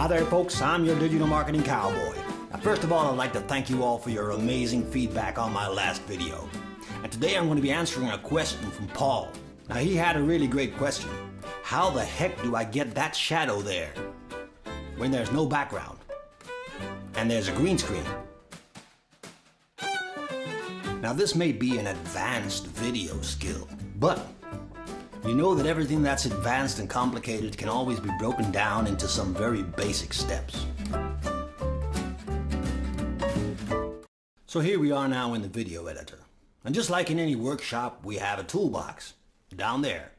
Hi there folks, I'm your digital marketing cowboy. Now first of all, I'd like to thank you all for your amazing feedback on my last video. And today I'm going to be answering a question from Paul. Now he had a really great question. How the heck do I get that shadow there when there's no background and there's a green screen? Now this may be an advanced video skill, but you know that everything that's advanced and complicated can always be broken down into some very basic steps. So here we are now in the video editor. And just like in any workshop, we have a toolbox down there.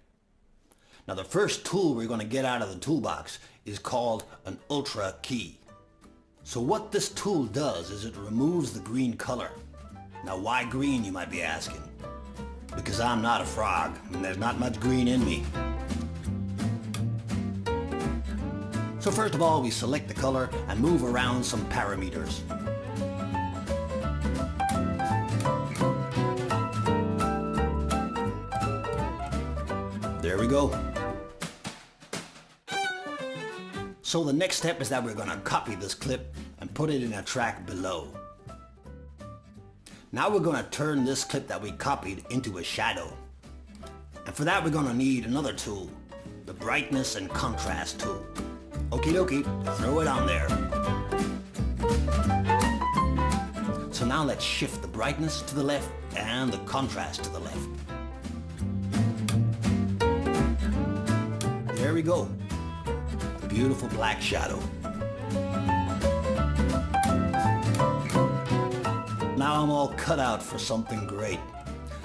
Now the first tool we're going to get out of the toolbox is called an ultra key. So what this tool does is it removes the green color. Now why green, you might be asking? Because I'm not a frog and there's not much green in me. So first of all, we select the color and move around some parameters. There we go. So the next step is that we're going to copy this clip and put it in a track below. Now we're going to turn this clip that we copied into a shadow. And for that we're going to need another tool, the brightness and contrast tool. Okie dokie, throw it on there. So now let's shift the brightness to the left and the contrast to the left. There we go. A beautiful black shadow. Now I'm all cut out for something great.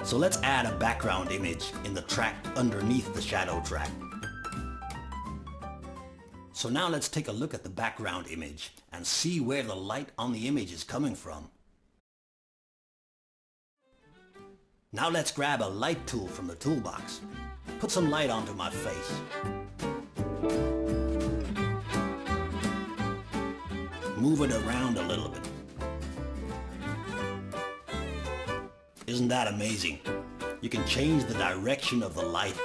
So let's add a background image in the track underneath the shadow track. So now let's take a look at the background image and see where the light on the image is coming from. Now let's grab a light tool from the toolbox. Put some light onto my face. Move it around a little bit. Isn't that amazing? You can change the direction of the light.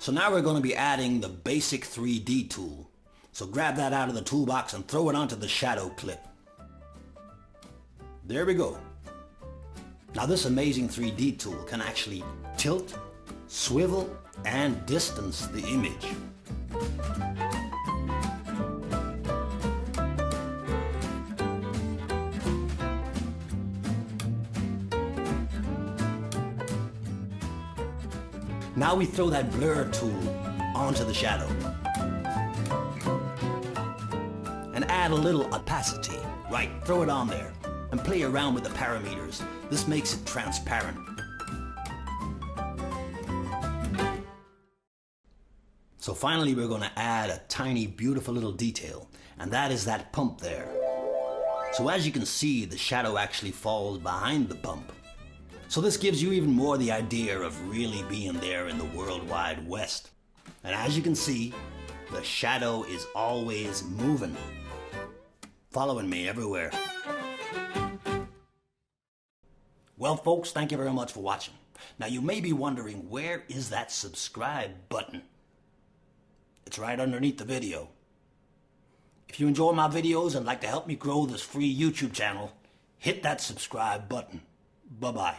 So now we're going to be adding the basic 3D tool. So grab that out of the toolbox and throw it onto the shadow clip. There we go. Now this amazing 3D tool can actually tilt, swivel, and distance the image. Now we throw that blur tool onto the shadow and add a little opacity. Right, throw it on there and play around with the parameters. This makes it transparent. So finally we're going to add a tiny beautiful little detail, and that is that pump there. So as you can see, the shadow actually falls behind the pump. So this gives you even more the idea of really being there in the World Wide West. And as you can see, the shadow is always moving, following me everywhere. Well folks, thank you very much for watching. Now you may be wondering, where is that subscribe button? It's right underneath the video. If you enjoy my videos and like to help me grow this free YouTube channel, hit that subscribe button. Bye-bye.